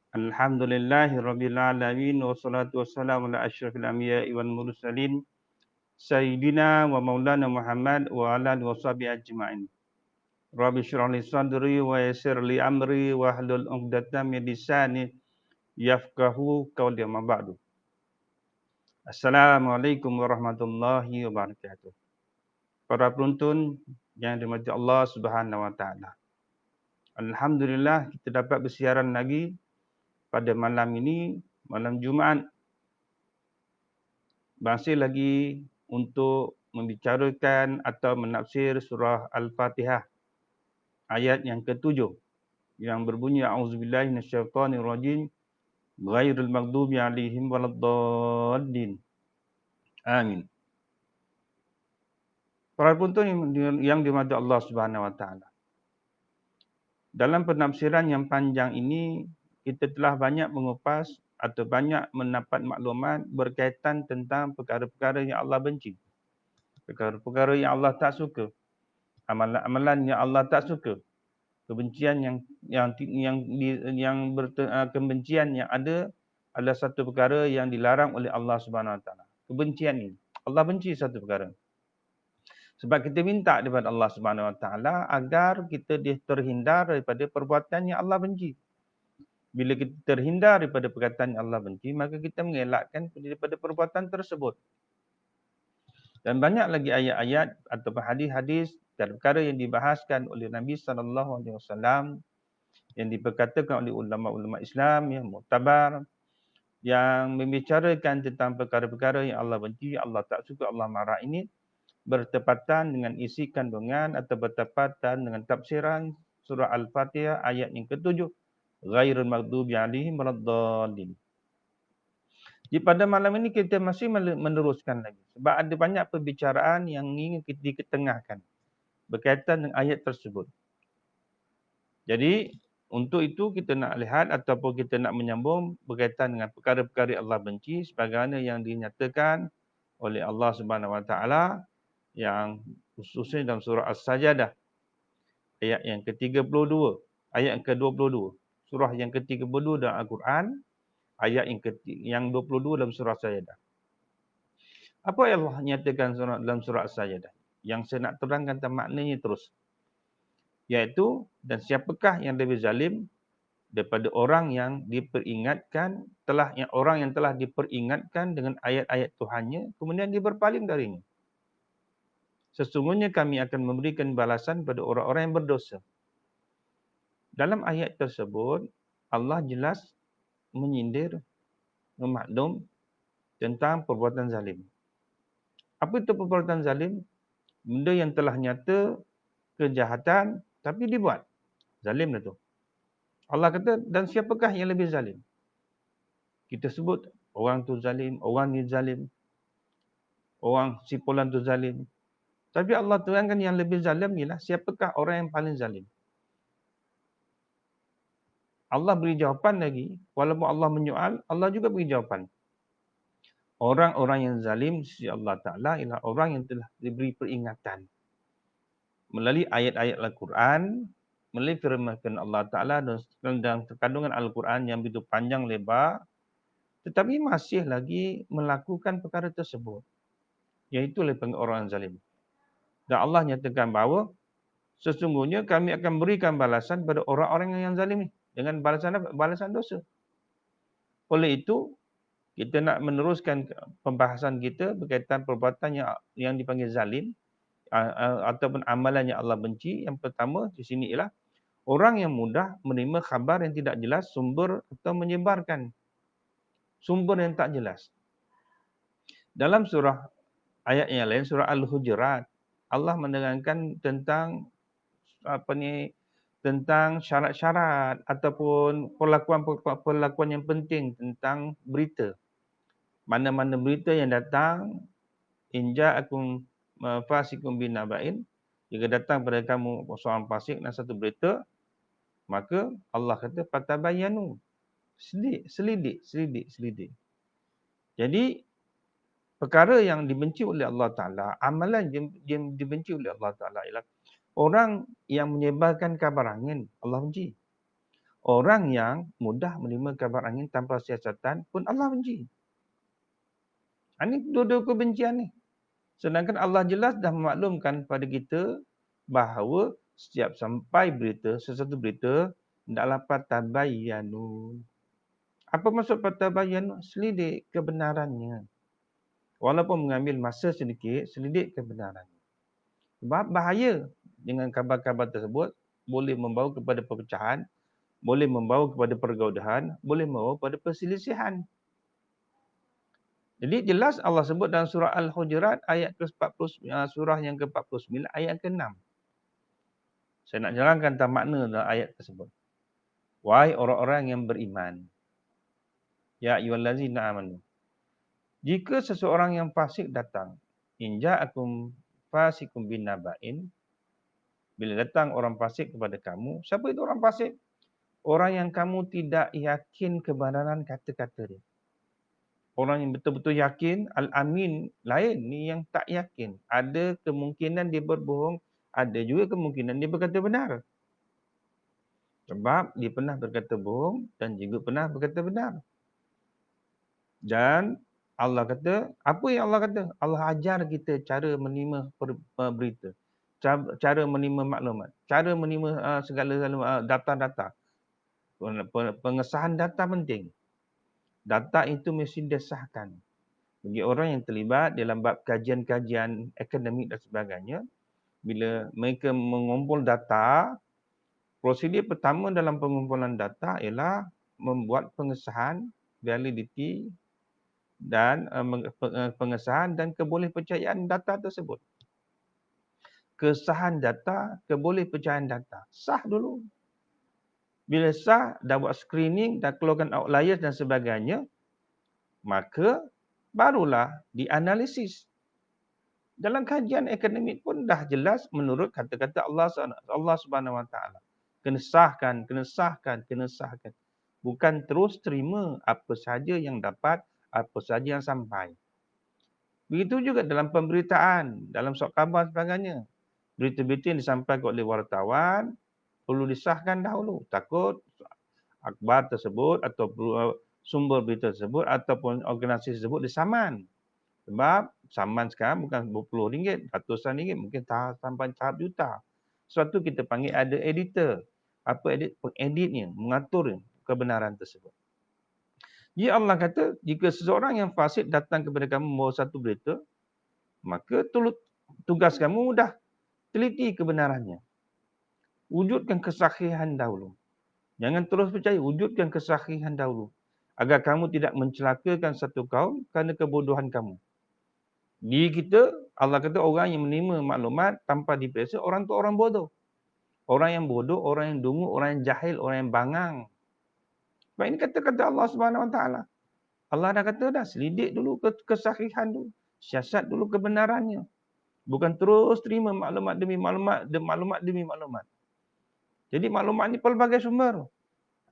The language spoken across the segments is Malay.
Alhamdulillahirabbil alamin wassalatu wassalamu ala asyrafil anbiya'i wal mursalin sayyidina wa maulana Muhammad wa ala alihi washabihi ajma'in. Rabbi shrah li sadri wa yassir li amri wa hlul 'uqdatam min lisani yafqahu qawli amma ba'du. Assalamualaikum warahmatullahi wabarakatuh. Para penuntun yang dirahmati Allah Subhanahu wa taala. Alhamdulillah kita dapat bersiaran lagi pada malam ini, malam Jumaat. Masih lagi untuk membicarakan atau menafsir surah Al-Fatihah ayat yang ke-7 yang berbunyi a'udzubillahi minasyaitonirrajim ghairil maghdubi 'alaihim waladdallin. Amin. Para penonton yang dirahmati Allah Subhanahu wa taala. Dalam penafsiran yang panjang ini kita telah banyak mengupas atau banyak mendapat maklumat berkaitan tentang perkara-perkara yang Allah benci. Perkara-perkara yang Allah tak suka. Amalan-amalan yang Allah tak suka. Kebencian kebencian yang ada adalah satu perkara yang dilarang oleh Allah Subhanahu Wa Taala. Kebencian ini Allah benci satu perkara. Sebab kita minta daripada Allah Subhanahu Wa Taala agar kita terhindar daripada perbuatan yang Allah benci. Bila kita terhindar daripada perkataan yang Allah benci, maka kita mengelakkan daripada perbuatan tersebut. Dan banyak lagi ayat-ayat atau hadis-hadis dan perkara yang dibahaskan oleh Nabi SAW yang diperkatakan oleh ulama-ulama Islam yang muktabar, yang membicarakan tentang perkara-perkara yang Allah benci, Allah tak suka, Allah marah ini bertepatan dengan isi kandungan atau bertepatan dengan tafsiran surah Al-Fatihah ayat yang ke-7, ghairul maghdubi 'alaihim waladdallin. Di pada malam ini kita masih meneruskan lagi sebab ada banyak perbicaraan yang ingin kita diketengahkan berkaitan dengan ayat tersebut. Jadi untuk itu kita nak lihat ataupun kita nak menyambung berkaitan dengan perkara-perkara Allah benci sebagaimana yang dinyatakan oleh Allah Subhanahu Wa Taala yang khususnya dalam surah As-Sajdah ayat yang ke-32, ayat yang ke-22. Surah yang ke-32 dalam Al-Quran, ayat yang 22 dalam surah As-Sajdah. Apa yang Allah nyatakan dalam surah As-Sajdah? Yang saya nak terangkan tentang maknanya terus. Iaitu, dan siapakah yang lebih zalim daripada orang yang diperingatkan, orang yang telah diperingatkan dengan ayat-ayat Tuhannya, kemudian dia berpaling darinya. Sesungguhnya kami akan memberikan balasan pada orang-orang yang berdosa. Dalam ayat tersebut, Allah jelas menyindir, memaklum tentang perbuatan zalim. Apa itu perbuatan zalim? Benda yang telah nyata, kejahatan, tapi dibuat. Zalim dah tu. Allah kata, dan siapakah yang lebih zalim? Kita sebut, orang tu zalim, orang ni zalim, orang si fulan tu zalim. Tapi Allah terangkan yang lebih zalim ialah siapakah orang yang paling zalim. Allah beri jawapan lagi, walaupun Allah menyoal, Allah juga beri jawapan. Orang-orang yang zalim sisi Allah Ta'ala ialah orang yang telah diberi peringatan. Melalui ayat-ayat Al-Quran, melalui firman Allah Ta'ala dan kandungan Al-Quran yang begitu panjang lebar, tetapi masih lagi melakukan perkara tersebut. Iaitu oleh orang zalim. Dan Allah nyatakan bahawa sesungguhnya kami akan berikan balasan pada orang-orang yang zalim ni. Dengan balasan apa? Balasan dosa. Oleh itu, kita nak meneruskan pembahasan kita berkaitan perbuatan yang dipanggil zalim ataupun amalan yang Allah benci. Yang pertama di sini ialah orang yang mudah menerima khabar yang tidak jelas, sumber atau menyebarkan sumber yang tak jelas. Dalam surah ayat yang lain, surah Al-Hujurat, Allah menerangkan tentang tentang syarat-syarat ataupun perlakuan yang penting tentang berita. Mana-mana berita yang datang, inja akum fasikum binaba'in, jika datang pada kamu seorang fasik dan satu berita, maka Allah kata fatabayyanu, selidik. Jadi perkara yang dibenci oleh Allah Ta'ala, amalan yang dibenci oleh Allah Ta'ala ialah orang yang menyebarkan kabar angin, Allah benci. Orang yang mudah menerima kabar angin tanpa siasatan pun Allah benci. Ini dua-dua kebencian ni. Sedangkan Allah jelas dah memaklumkan pada kita bahawa setiap sampai berita, sesuatu berita, hendaklah fatabayyanu. Apa maksud fatabayyanu? Selidik kebenarannya. Walaupun mengambil masa sedikit, selidik kebenarannya. Sebab bahaya dengan kabar-kabar tersebut boleh membawa kepada perpecahan, boleh membawa kepada pergaudahan, boleh membawa kepada perselisihan. Jadi jelas Allah sebut dalam surah Al-Hujurat ayat ke-40, surah yang ke-49 ayat ke-6. Saya nak jalankan tentang makna dalam ayat tersebut. Wahai orang-orang yang beriman. Ya ayyuhallazina amanu. Jika seseorang yang fasik datang, in ja'akum fasikum binaba'in, bila datang orang fasik kepada kamu, siapa itu orang fasik? Orang yang kamu tidak yakin kebenaran kata-kata dia. Orang yang betul-betul yakin, al-amin lain ni yang tak yakin. Ada kemungkinan dia berbohong, ada juga kemungkinan dia berkata benar. Sebab dia pernah berkata bohong dan juga pernah berkata benar. Dan Allah kata, apa yang Allah kata? Allah ajar kita cara menerima berita. Cara menerima maklumat. Cara menerima segala data-data. Pengesahan data penting. Data itu mesti disahkan. Bagi orang yang terlibat dalam bab kajian-kajian akademik dan sebagainya, bila mereka mengumpul data, prosedur pertama dalam pengumpulan data ialah membuat pengesahan, validity dan pengesahan dan kebolehpercayaan data tersebut. Kesahan data, kebolehpercayaan data. Sah dulu. Bila sah, dah buat screening, dah keluarkan outliers dan sebagainya, maka barulah dianalisis. Dalam kajian akademik pun dah jelas menurut kata-kata Allah Subhanahu Wa Taala. Kena sahkan, kena sahkan, kena sahkan. Bukan terus terima apa saja yang dapat, apa saja yang sampai. Begitu juga dalam pemberitaan, dalam surat khabar sebagainya. Berita-berita yang disampaikan oleh wartawan perlu disahkan dahulu. Takut akhbar tersebut atau sumber berita tersebut ataupun organisasi tersebut disaman. Sebab saman sekarang bukan berpuluh ringgit, ratusan ringgit, mungkin sampai tahap juta. Suatu kita panggil ada editor. Apa edit? Pengeditnya, mengatur kebenaran tersebut. Ya Allah kata, jika seseorang yang fasik datang kepada kamu membawa satu berita, maka tugas kamu mudah. Teliti kebenarannya. Wujudkan kesahihan dahulu. Jangan terus percaya, wujudkan kesahihan dahulu. Agar kamu tidak mencelakakan satu kaum kerana kebodohan kamu. Di kita, Allah kata orang yang menerima maklumat tanpa diperiksa, orang tu orang bodoh. Orang yang bodoh, orang yang dungu, orang yang jahil, orang yang bangang. Sebab ini kata-kata Allah Subhanahu Wa Taala. Allah dah kata dah, selidik dulu kesahihan dulu. Siasat dulu kebenarannya. Bukan terus terima maklumat demi maklumat, maklumat demi maklumat. Jadi maklumat ni pelbagai sumber.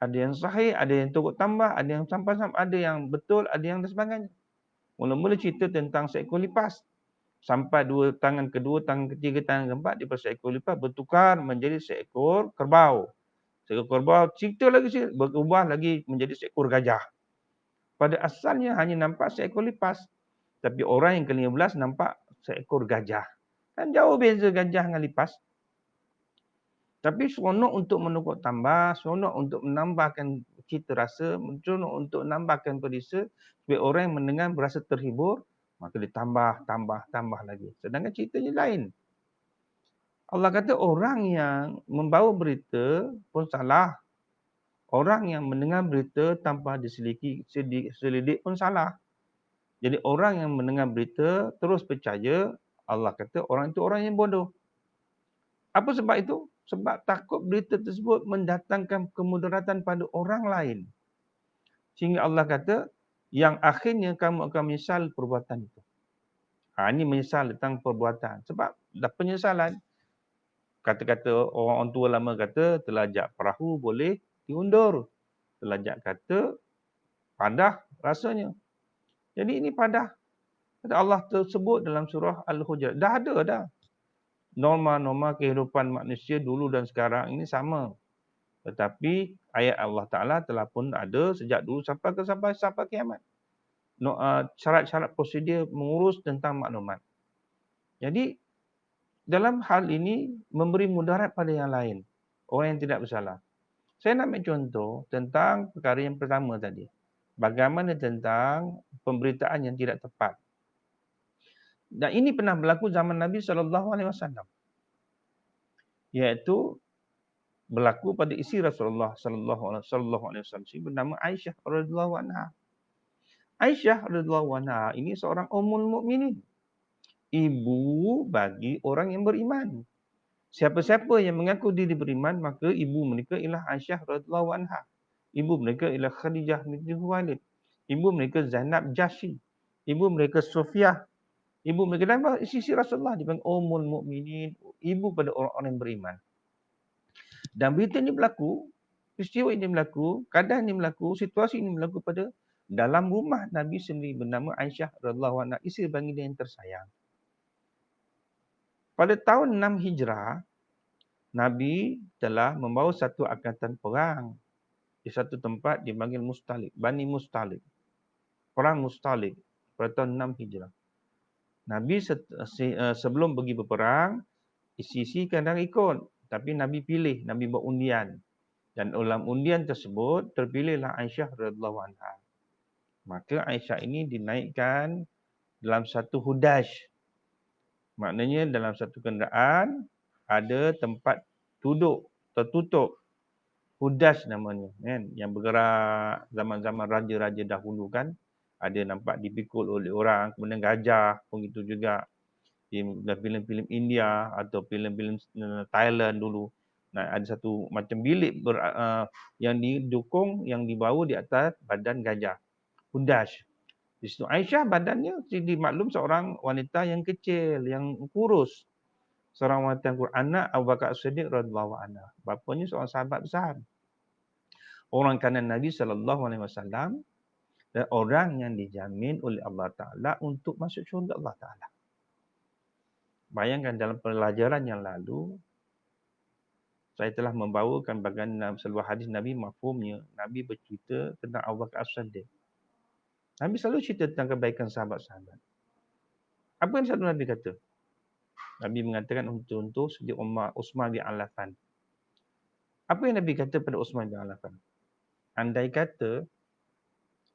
Ada yang sahih, ada yang turut tambah, ada yang sampai-sampai, ada yang betul, ada yang dan sebagainya. Mula-mula cerita tentang seekor lipas. Sampai dua tangan kedua, tangan ketiga, tangan keempat, daripada seekor lipas bertukar menjadi seekor kerbau. Seekor kerbau cerita lagi, berubah lagi menjadi seekor gajah. Pada asalnya hanya nampak seekor lipas. Tapi orang yang ke-15 nampak seekor gajah. Kan jauh beza gajah dengan lipas. Tapi seronok untuk menukar tambah, seronok untuk menambahkan cita rasa, seronok untuk menambahkan perisa, supaya orang yang mendengar berasa terhibur, maka dia tambah lagi. Sedangkan ceritanya lain. Allah kata orang yang membawa berita pun salah. Orang yang mendengar berita tanpa diselidik pun salah. Jadi orang yang mendengar berita terus percaya, Allah kata orang itu orang yang bodoh. Apa sebab itu? Sebab takut berita tersebut mendatangkan kemudaratan pada orang lain. Sehingga Allah kata, yang akhirnya kamu akan menyesal perbuatan itu. Ini menyesal tentang perbuatan. Sebab dah penyesalan. Kata-kata orang tua lama kata, telajak perahu boleh diundur. Telajak kata, padah rasanya. Jadi ini padah. Kata Allah tersebut dalam surah Al-Hujurat. Dah ada dah. Norma-norma kehidupan manusia dulu dan sekarang ini sama. Tetapi ayat Allah Ta'ala telah pun ada sejak dulu sampai kiamat. Syarat-syarat prosedur mengurus tentang maklumat. Jadi dalam hal ini memberi mudarat pada yang lain. Orang yang tidak bersalah. Saya nak ambil contoh tentang perkara yang pertama tadi. Bagaimana tentang pemberitaan yang tidak tepat. Dan ini pernah berlaku zaman Nabi SAW. Iaitu berlaku pada isteri Rasulullah SAW bernama Aisyah radhiyallahu anha. Aisyah radhiyallahu anha ini seorang ummul mukminin. Ibu bagi orang yang beriman. Siapa-siapa yang mengaku diri beriman, maka ibu mereka ialah Aisyah radhiyallahu anha. Ibu mereka ialah Khadijah binti Khuwailid. Ibu mereka Zainab Jahsy. Ibu mereka Sofiyah. Ibu mereka dan sisi Rasulullah dipanggil ummul mukminin, ibu pada orang-orang yang beriman. Dan berita ini berlaku, peristiwa ini berlaku, keadaan ini berlaku, situasi ini berlaku pada dalam rumah Nabi sendiri bernama Aisyah radhiyallahu anha, isteri baginda yang tersayang. Pada tahun 6 Hijrah, Nabi telah membawa satu angkatan perang di satu tempat dipanggil Mustalik, Bani Mustalik. Perang Mustalik pada tahun 6 Hijrah. Nabi sebelum pergi berperang, isi-isi kadang ikut. Tapi Nabi pilih, Nabi buat undian. Dan dalam undian tersebut, terpilihlah Aisyah radhiyallahu anha. Maka Aisyah ini dinaikkan dalam satu hudash. Maknanya dalam satu kenderaan, ada tempat duduk, tertutup. Hudash namanya. Kan? Yang bergerak zaman-zaman raja-raja dahulu kan. Ada nampak dipikul oleh orang, kemudian gajah pun itu juga. Di filem-filem India atau filem-filem Thailand dulu. Nah, ada satu macam bilik yang didukung, yang dibawa di atas badan gajah. Hudash. Di situ Aisyah badannya dimaklum seorang wanita yang kecil, yang kurus. Seorang wanita yang kurus. Anak Abu Bakar As-Siddiq radhiyallahu anhu. Bapanya seorang sahabat besar. Orang kanan Nabi SAW dan orang yang dijamin oleh Allah Ta'ala untuk masuk syurga Allah Ta'ala. Bayangkan dalam pelajaran yang lalu, saya telah membawakan bagian seluruh hadis Nabi mafhumnya. Nabi bercerita tentang Abu Bakar As-Siddiq. Nabi selalu cerita tentang kebaikan sahabat-sahabat. Apa yang satu Nabi kata? Nabi mengatakan untuk Siddiq Utsman bin Affan. Apa yang Nabi kata pada Utsman bin Affan? Andai kata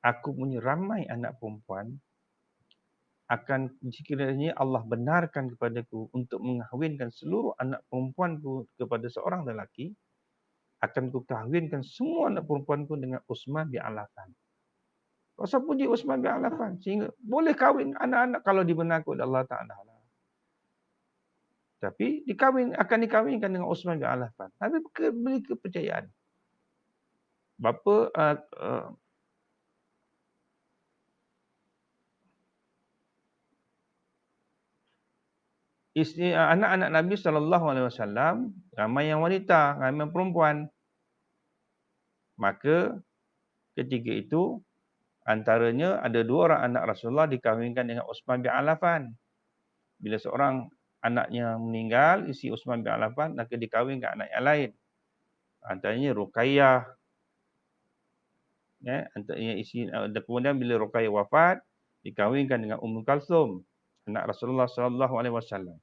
aku punya ramai anak perempuan, akan sekiranya Allah benarkan kepadaku untuk mengahwinkan seluruh anak perempuanku kepada seorang lelaki, akan ku kahwinkan semua anak perempuanku dengan Utsman bin Affan. Pasal puji Utsman bin Affan sehingga boleh kahwin anak-anak kalau dibenarkan oleh Allah Ta'ala. Tapi akan dikahwinkan dengan Utsman bin Affan. Nabi beri kepercayaan. Bapa anak-anak Nabi SAW, ramai yang wanita, ramai yang perempuan. Maka ketika itu, antaranya ada dua orang anak Rasulullah dikahwinkan dengan Utsman bin Affan. Bila seorang anaknya meninggal, isi Utsman bin Affan, maka dikahwinkan anak yang lain. Antaranya Ruqayyah. Ya, antaranya kemudian bila Ruqayyah wafat, dikahwinkan dengan Ummu Kalsum, anak Rasulullah SAW.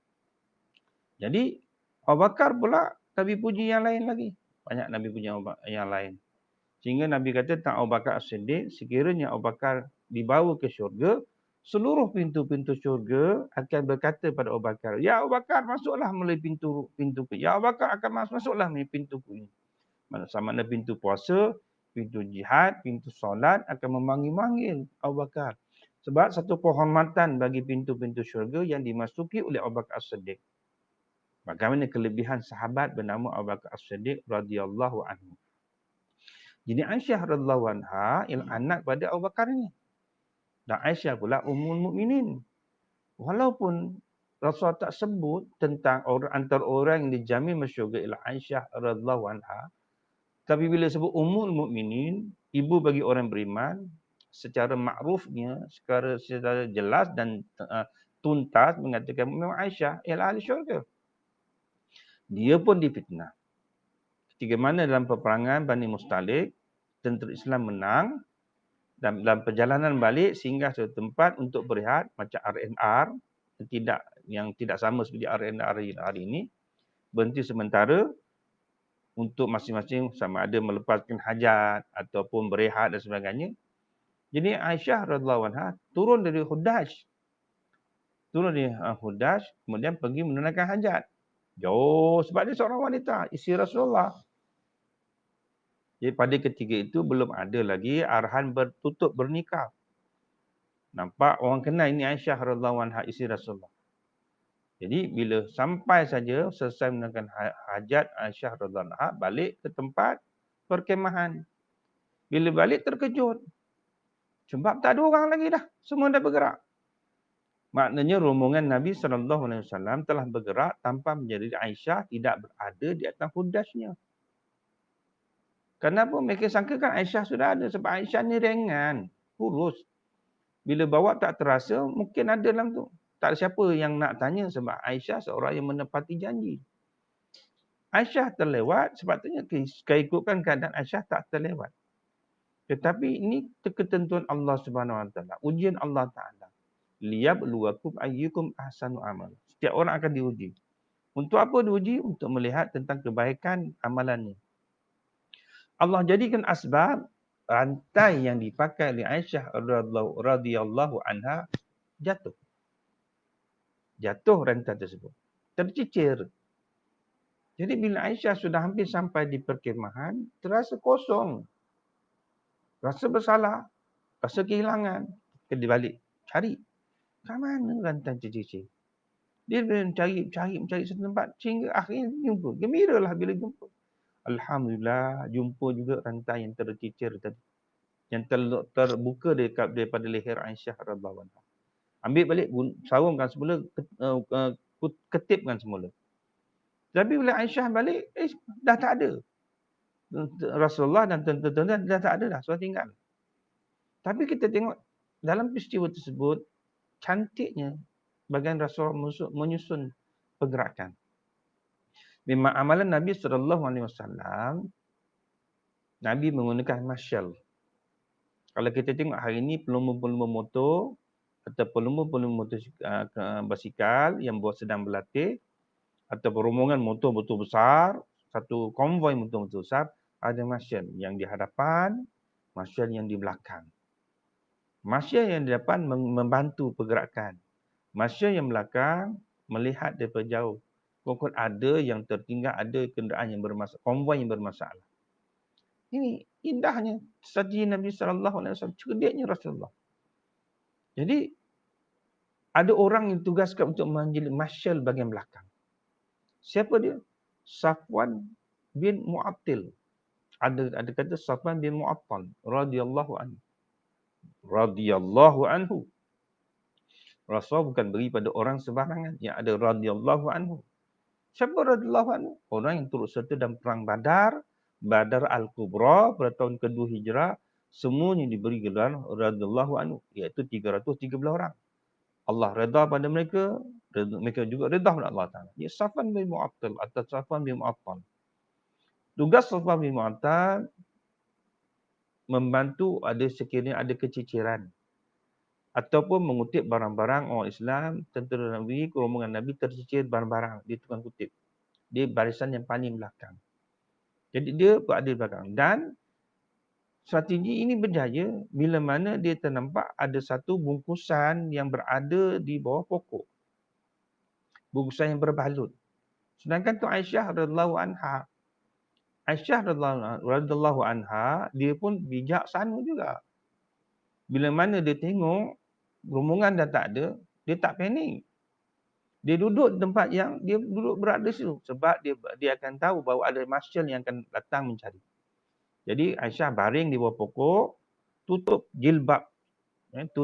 Jadi Abu Bakar pula Nabi puji yang lain lagi. Banyak Nabi puji yang lain. Sehingga Nabi kata tentang Abu Bakar As-Siddiq, sekiranya Abu Bakar dibawa ke syurga, seluruh pintu-pintu syurga akan berkata pada Abu Bakar, "Ya Abu Bakar, masuklah melalui pintu-ku. Ya Abu Bakar akan masuklah melalui pintu-ku ini." Sama ada pintu puasa, pintu jihad, pintu solat akan memanggil-manggil Abu Bakar. Sebab satu penghormatan bagi pintu-pintu syurga yang dimasuki oleh Abu Bakar As-Siddiq. Bagaimana kelebihan sahabat bernama Abu Bakar As-Siddiq radhiyallahu anhu. Jadi Aisyah radhiyallahu anha ialah anak pada Abu Bakar ni. Dan Aisyah pula ummul mukminin. Walaupun Rasul tak sebut tentang antara orang yang dijamin masuk syurga ialah Aisyah radhiyallahu anha, tapi bila sebut ummul mukminin, ibu bagi orang beriman, secara makrufnya, secara jelas dan tuntas mengatakan memang Aisyah ialah ahli syurga. Dia pun difitnah. Ketika mana dalam peperangan Bani Mustalik, tentera Islam menang, dan dalam perjalanan balik singgah suatu tempat untuk berehat macam R&R yang tidak sama seperti R&R hari ini, berhenti sementara untuk masing-masing sama ada melepaskan hajat ataupun berehat dan sebagainya. Jadi Aisyah radhiyallahu anha turun dari Hudaj. Kemudian pergi menunaikan hajat. Jauh sebab dia seorang wanita, isteri Rasulullah. Jadi pada ketika itu belum ada lagi arahan bertutup bernikah. Nampak orang kenal ini Aisyah radhiyallahu anha, isteri Rasulullah. Jadi bila sampai saja selesai menunaikan hajat Aisyah radhiyallahu anha, balik ke tempat perkemahan. Bila balik terkejut. Sebab tak ada orang lagi dah. Semua dah bergerak. Maknanya rombongan Nabi SAW telah bergerak tanpa menjadi Aisyah tidak berada di atas hudasnya. Kenapa mereka sangkakan Aisyah sudah ada? Sebab Aisyah ni ringan, kurus. Bila bawa tak terasa, mungkin ada dalam tu. Tak ada siapa yang nak tanya sebab Aisyah seorang yang menepati janji. Aisyah terlewat, sebabnya keikutkan keadaan Aisyah tak terlewat. Tetapi ini ketentuan Allah Subhanahu Wa Taala, ujian Allah Taala. Liyabluwakum ayyukum ahsanu amal. Setiap orang akan diuji. Untuk apa diuji? Untuk melihat tentang kebaikan amalannya. Allah jadikan asbab rantai yang dipakai oleh Aisyah radhiyallahu anha jatuh. Jatuh rantai tersebut. Tercicir. Jadi bila Aisyah sudah hampir sampai di perkemahan, terasa kosong. Rasa bersalah. Rasa kehilangan. Dia balik. Cari. Kat mana rantai tercicir? Dia mencari satu tempat sehingga akhirnya jumpa. Gembiralah bila jumpa. Alhamdulillah jumpa juga rantai yang tercicir tadi. Yang terbuka daripada leher Aisyah radhiyallahu anha. Ambil balik, sarungkan semula, ketipkan semula. Tapi bila Aisyah balik, dah tak ada. Rasulullah dan tentera dah tak ada dah, sudah tinggal. Tapi kita tengok dalam peristiwa tersebut, cantiknya bagian Rasulullah menyusun pergerakan. Memang amalan Nabi SAW, Nabi menggunakan marshal. Kalau kita tengok hari ini pelumba-pelumba motor atau pelumba-pelumba basikal yang sedang berlatih atau rombongan motor betul besar, satu konvoi motor betul besar, ada marshal yang di hadapan, marshal yang di belakang. Marshal yang di depan membantu pergerakan. Marshal yang belakang melihat daripada jauh. Kok ada yang tertinggal, ada kenderaan yang bermasalah, konvoi yang bermasalah. Ini indahnya strategi Nabi SAW, cerdiknya Rasulullah. Jadi ada orang yang tugaskan untuk menjadi marshal bahagian belakang. Siapa dia? Safwan bin Mu'attil. Ada kata Safwan bin Mu'attal radhiyallahu anhu. Radhiyallahu anhu. Rasul bukan beri pada orang sebarangan, yang ada radhiyallahu anhu. Siapa radhiyallahu anhu? Orang yang turut serta dalam perang Badar, Badar Al-Kubra pada tahun kedua Hijrah, semuanya diberi gelar radhiyallahu anhu, iaitu 313 orang. Allah redha pada mereka, mereka juga redha pada Allah Taala. Ia Safwan bin Mu'attal atau Safwan bin Mu'attal. Tugas Safwan bin Mu'attal membantu sekiranya ada keciciran ataupun mengutip barang-barang orang Islam, tentera Nabi, rombongan Nabi tercicir barang-barang di tukang kutip. Dia barisan yang paling belakang. Jadi dia berada di belakang. Dan strategi ini berjaya bila mana dia ternampak ada satu bungkusan yang berada di bawah pokok. Bungkusan yang berbalut. Sedangkan tu Aisyah radhiyallahu anha. Aisyah radhiyallahu anha, dia pun bijaksana juga. Bila mana dia tengok rombongan dah tak ada, dia tak panik. Dia duduk di tempat yang dia duduk berada situ sebab dia akan tahu bahawa ada marshal yang akan datang mencari. Jadi Aisyah baring di bawah pokok, tutup jilbab,